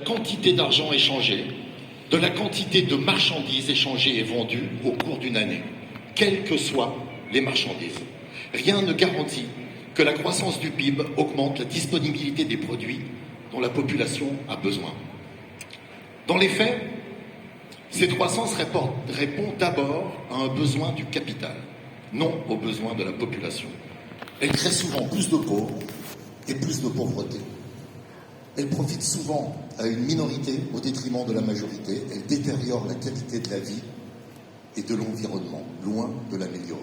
Quantité d'argent échangé, de la quantité de marchandises échangées et vendues au cours d'une année, quelles que soient les marchandises. Rien ne garantit que la croissance du PIB augmente la disponibilité des produits dont la population a besoin. Dans les faits, cette croissance répond d'abord à un besoin du capital, non aux besoins de la population. Elle crée souvent plus de pauvres et plus de pauvreté. Elle profite souvent à une minorité au détriment de la majorité. Elle détériore la qualité de la vie et de l'environnement, loin de l'améliorer.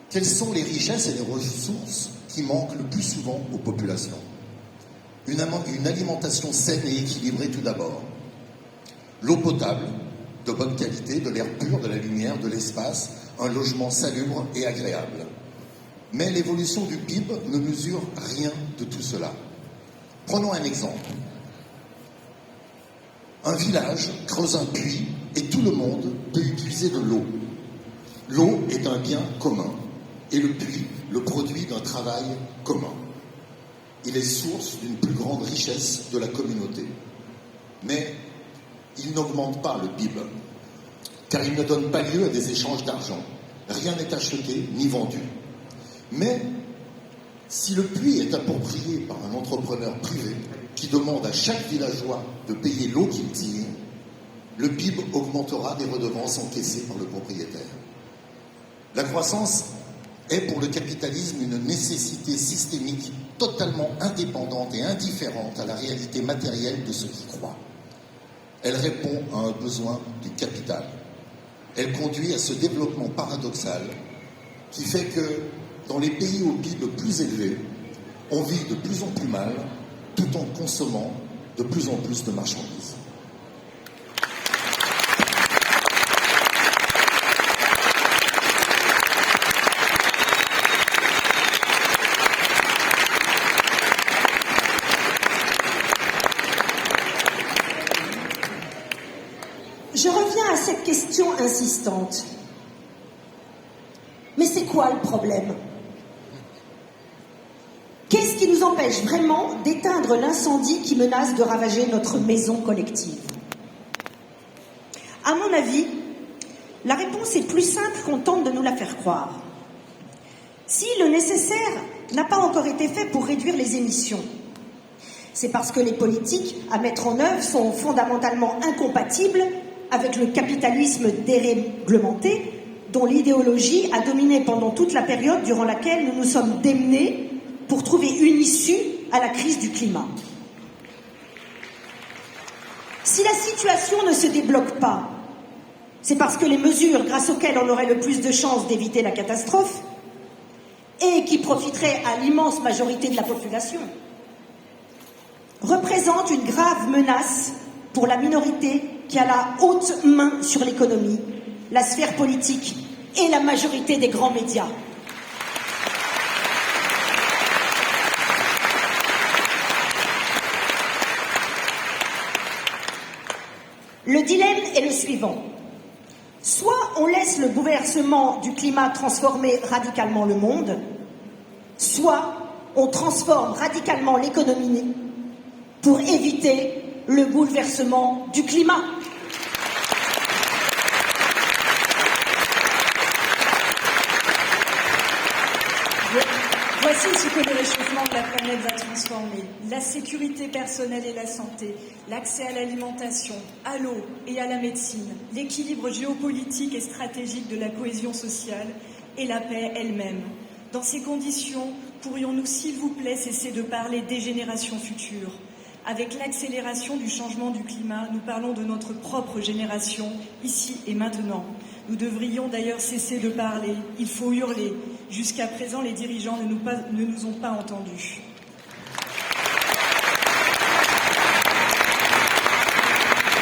Quelles sont les richesses et les ressources qui manquent le plus souvent aux populations ? Une alimentation saine et équilibrée tout d'abord. L'eau potable, de bonne qualité, de l'air pur, de la lumière, de l'espace, un logement salubre et agréable. Mais l'évolution du PIB ne mesure rien de tout cela. Prenons un exemple. Un village creuse un puits et tout le monde peut utiliser de l'eau. L'eau est un bien commun et le puits, le produit d'un travail commun. Il est source d'une plus grande richesse de la communauté. Mais il n'augmente pas le PIB, car il ne donne pas lieu à des échanges d'argent. Rien n'est acheté ni vendu. Mais si le puits est approprié par un entrepreneur privé qui demande à chaque villageois de payer l'eau qu'il tire, le PIB augmentera des redevances encaissées par le propriétaire. La croissance est pour le capitalisme une nécessité systémique totalement indépendante et indifférente à la réalité matérielle de ceux qui croient. Elle répond à un besoin du capital. Elle conduit à ce développement paradoxal qui fait que dans les pays au PIB plus élevé, on vit de plus en plus mal tout en consommant de plus en plus de marchandises. Je reviens à cette question insistante. Mais c'est quoi le problème ? Qu'est-ce qui nous empêche vraiment d'éteindre l'incendie qui menace de ravager notre maison collective ? À mon avis, la réponse est plus simple qu'on tente de nous la faire croire. Si le nécessaire n'a pas encore été fait pour réduire les émissions, c'est parce que les politiques à mettre en œuvre sont fondamentalement incompatibles avec le capitalisme déréglementé dont l'idéologie a dominé pendant toute la période durant laquelle nous nous sommes démenés pour trouver une issue à la crise du climat. Si la situation ne se débloque pas, c'est parce que les mesures grâce auxquelles on aurait le plus de chances d'éviter la catastrophe et qui profiteraient à l'immense majorité de la population représentent une grave menace pour la minorité qui a la haute main sur l'économie, la sphère politique et la majorité des grands médias. Le dilemme est le suivant. Soit on laisse le bouleversement du climat transformer radicalement le monde, soit on transforme radicalement l'économie pour éviter le bouleversement du climat. Voici ce que le réchauffement de la planète va transformer. La sécurité personnelle et la santé, l'accès à l'alimentation, à l'eau et à la médecine, l'équilibre géopolitique et stratégique de la cohésion sociale et la paix elle-même. Dans ces conditions, pourrions-nous, s'il vous plaît, cesser de parler des générations futures ? Avec l'accélération du changement du climat, nous parlons de notre propre génération, ici et maintenant. Nous devrions d'ailleurs cesser de parler, il faut hurler. Jusqu'à présent, les dirigeants ne nous ont pas entendus.